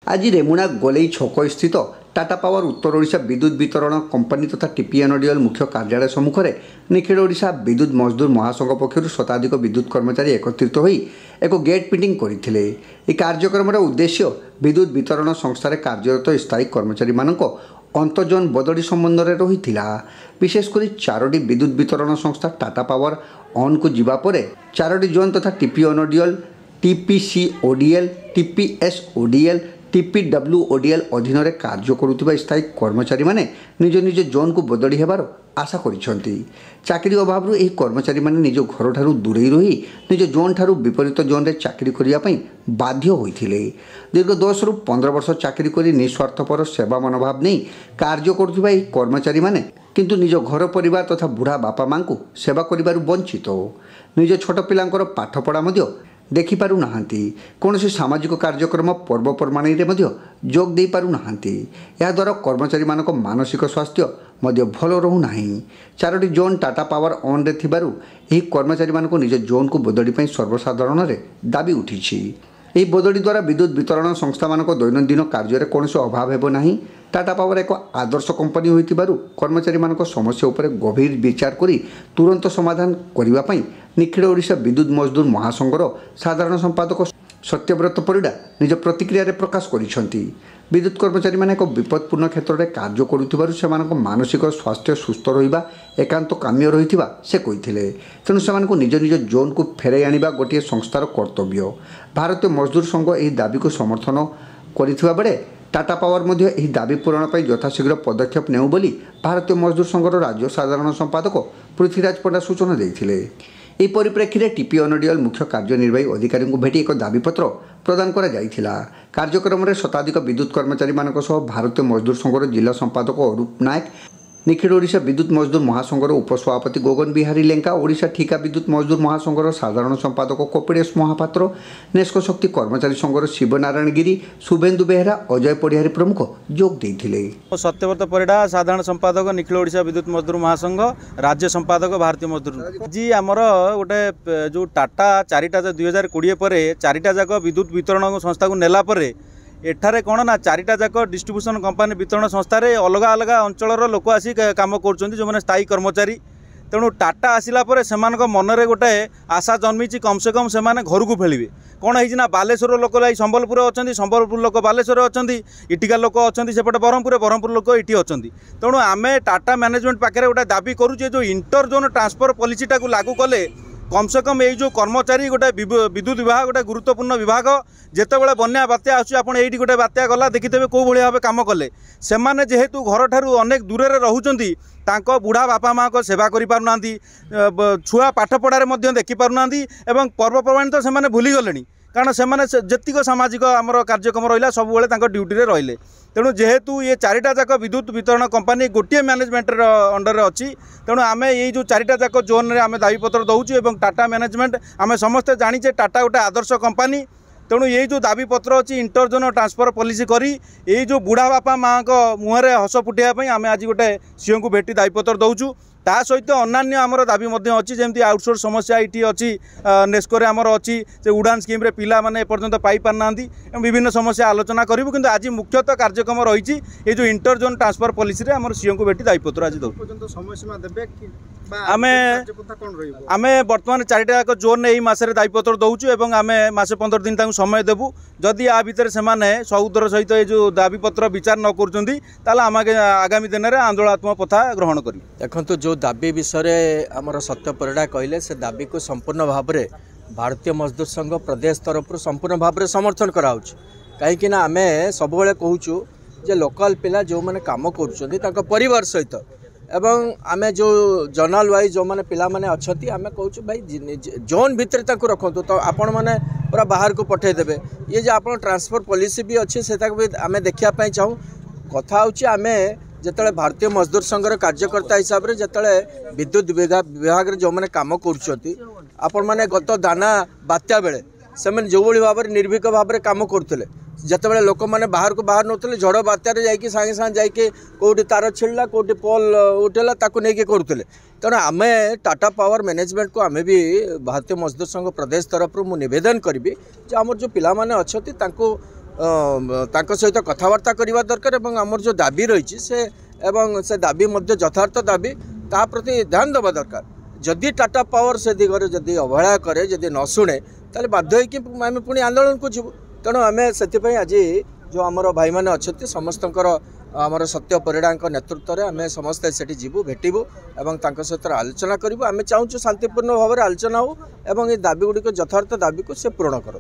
आज रेमुणा गोलेई छक स्थित टाटा पावर उत्तर ओडिशा विद्युत वितरण कंपनी तथा टीपीएनडीएल मुख्य कार्यालय सम्मुख में निखिल ओडिशा विद्युत मजदूर महासंघ पक्षर शताधिक विद्युत कर्मचारी एकत्रित होई एक गेट मीटिंग करथिले। ए कार्यक्रम उद्देश्य विद्युत वितरण संस्थार कार्यरत स्थायी कर्मचारी मानक अंतजोन बदली संबंध में रही। विशेषकर 4टी विद्युत वितरण संस्था टाटा पावर ऑन को जीवा परे 4टी जोन तथा टीपीएनडीएल टीपीसीओडीएल टीपीएसओडीएल टीपीडब्ल्यूओडीएल अधीन में कार्य करुवा स्थायी कर्मचारी माने निज निज जोन को बदली हेबार आशा करिसेंती। चाकरी अभाव यह कर्मचारी माने निज घर ठारू दूरे रही निज जोन ठारू विपरीत जोन रे चाकरी करिया पई बाध्य होइथिले। दीर्घ 10 रु 15 वर्ष चाकरी करी निस्वार्थपर सेवा मनोभाव नहीं कार्य करुवा यह कर्मचारी माने किंतु निज घर परिवार तथा बुढ़ा बापा माँ को सेवा करिबारु वंचित निज छोट पिलांकर पाठपढ़ा मध्य देखिपारु नाहांती। कौनसी सामाजिक कार्यक्रम पर्वपर्वाणी रे मध्य जोग दे पारु नाहांती। या द्वारा कर्मचारी मानक मानसिक स्वास्थ्य मध्य भल रहू नाही। 4टी जोन टाटा पावर ऑन रे थिबारु एही कर्मचारी मानक निज जोन को बदली पई सर्वसाधारण रे दाबी उठिछि। एही बदली द्वारा विद्युत वितरण संस्था मानक दैनंदिन कार्य रे कौनसी अभाव हेबो नाही। टाटा पावर एक आदर्श कंपनी होइतिबारु कर्मचारी मानक समस्या उपरे गभीर विचार करी तुरंत समाधान करिवा पई निखिल ओडिशा विद्युत मजदूर महासंघर साधारण संपादक सत्यव्रत परिडा निज प्रतिक्रिया रे प्रकाश करिसेंती। विद्युत कर्मचारी माने एक विपदपूर्ण क्षेत्र में कार्य करुथिबारु सेमानक मानसिक स्वास्थ्य सुस्थ रहिबा एकांत काम्य रहिथिबा से कहिथिले। तेणु सेमानक निज निज जोन को फेराई आनिबा गोटे संस्थार कर्तव्य। भारतीय मजदूर संघ एही दाबी को समर्थन करिथिबा बेले टाटा पावर मध्य एही दाबी पूरण पर यथाशीघ्र पदक्षेप नेउ बोली भारतीय मजदूर संघर राज्य साधारण संपादक पृथ्वीराज पंडा सूचना देथिले। एही परिप्रेक्षी में टीपीएनडीएल मुख्य कार्यनिर्वाही अधिकारी को भेटी एक दाबीपत्र प्रदान करा जायथिला। कार्यक्रम में शताधिक विद्युत कर्मचारी मानक सह भारतीय मजदूर संघर जिला संपादक अरूप नायक निखिल ओडिशा विद्युत मजदूर महासंघर उपसभापति गगन बिहारी लेंका ओडिशा ठिका विद्युत मजदूर महासंघर साधारण संपादक कपिलेश महापात्र नेस्को शक्ति कर्मचारी संघर शिवनारायण गिरी शुभेन्दु बेहरा अजय पढ़ियारी प्रमुख जोग देथिले। सत्यव्रत परिडा साधारण संपादक निखिल ओडिशा विद्युत मजदूर महासंघ राज्य संपादक भारतीय मजदूर जी आमर गोटे जो टाटा 4टा 2020 पर 4टा जाक विद्युत वितरण संस्था को नेला परे एठारे कौन ना 4टा जाक डिस्ट्रीब्यूशन कंपानी वितरण संस्था अलग अलग अंचल लोक आसी काम कर जो मैंने स्थायी कर्मचारी। तेणु टाटा आसला मन में गोटे आशा जन्मी कम से कम से घर को फेलिए कौन है बालेश्वर लोक संबलपुर अच्छा संबलपुर लोक बालेश्वर अच्छा इटिका लोक अच्छा सेपटे ब्रह्मपुर लोक इटी अच्छा। तेणु आम टाटा मैनेजमेंट पाखे गोटे दाबी करुचे जो इंटर जोन ट्रांसफर पॉलिसीटा को लागू कले कम से कम यही जो कर्मचारी गोटे विद्युत विभाग गोटे गुरुत्वपूर्ण विभाग जितेबाला बन्या बात्या आसुँच गोटे बात्या गला देखिथे कौ भाव भाव कम कले से जेहेतु घर ठारू अनेक दूर रहउचंती तांको बुढ़ा बापा माँ को सेवा करि पारुना छुआ पाठ पढ़ारे देखि पारुना एवं पर्वपर्वाणी तो से भूली गले कारण से जेतिक सामाजिक आमर कार्यक्रम रहा सब बेले ड्यूटी रहिले। तेणु जेहेतु ये 4टा जाक विद्युत वितरण कंपानी गोटे मैनेजमेंट अंडर अच्छी तेणु आम ये जो 4टा जाक जोन रे आम दाबीपत्र दौचु टाटा मैनेजमेंट आम समस्ते जानीचे टाटा गोटे आदर्श कंपानी। तेणु ये जो दाबीपत्र अच्छी इंटर जोन ट्रांसफर पॉलिसी करी ये जो बुढ़ा बापा माँ को मुहर हस फुटाई आम आज गोटे सीओ को भेटी दाबीपत्र दौचु। ता सहित अन्य आमर दाबी अच्छी जमी आउटसोर्स समस्या ये अच्छी नेस्को आमर अच्छी से उड़ान स्कीम रे पिला माने एपर्यंत पाई पारना विभिन्न समस्या आलोचना करूँ किंतु आज मुख्यतः कार्यक्रम रही ये जो इंटर जोन ट्रांसफर पॉलिसी रे आमर सीओ को भेटी दाबीपत्र आज दौ आम बर्तमान 4टा जाक जोन यही मसरे दाबीपत्र दौचु एवं आम मासे 15 दिन समय देवु जदि आ भितर से सौदर सहित ये जो दाबीपत्र विचार न कर आगामी दिन में आंदोलनात्मक पथा ग्रहण करी। देखो जो दाबी विषय आमर सत्य परिडा कहले से दाबी को संपूर्ण भाव में भारतीय मजदूर संघ प्रदेश तरफ संपूर्ण भाव में समर्थन कराउछ। कहीं आम सब कहूँ जे लोकल पिला जो मैंने काम कर परिवार सहित एवं आम जो जनरल वाइज जो मैंने पिला माने अच्छी आम कहूँ भाई जोन भितर रखु तो आपण मैंने पूरा बाहर को पठेदेवे ये जो आप ट्रांसफर पॉलिसी भी अच्छी से आम देखापी चाहूँ कथा आम जिते भारतीय मजदूर संघर कार्यकर्ता हिसाब से जिते विद्युत विभाग जो मैंने काम कर गत दाना बात्या बेले से जो भाव में निर्भीक भाव में काम करते जिते लोक मैंने बाहर को बाहर नौते झड़ बात्यार जाकि सागे सागे जाकि कौटी तार छिड़ा कौटी पोल उठेला ताकू नहीं करुले। तेणु आम टाटा पावर मैनेजमेंट को आम भी भारतीय मजदूर संघ प्रदेश तरफ मुझे निवेदन करी आमर जो पिला माने अच्छा तांको सहित कथबार्ता करवा दरकार एवं आमर जो दाबी रही से दाबी यथार्थ दाबी ता प्रति ध्यान देवा दरकार। जदि टाटा पावर से दिगरे जदि अवहेला करे जदि न शुणे ताले बाध्य होइकि आमे पुणी आंदोलन को जीवु। तेणु आमे सेति आज जो आमर भाई माने अछंती समस्तंकर आमर सत्य परिडा नेतृत्व में आम समस्ते सेठी जीवु भेटबू एवं तांको सहित आलोचना करूँ। आम चाहूँ शांतिपूर्ण भाव में आलोचना हो एवं ये दाबी गुड़िक यथार्थ दाबी को से पूर्ण करो।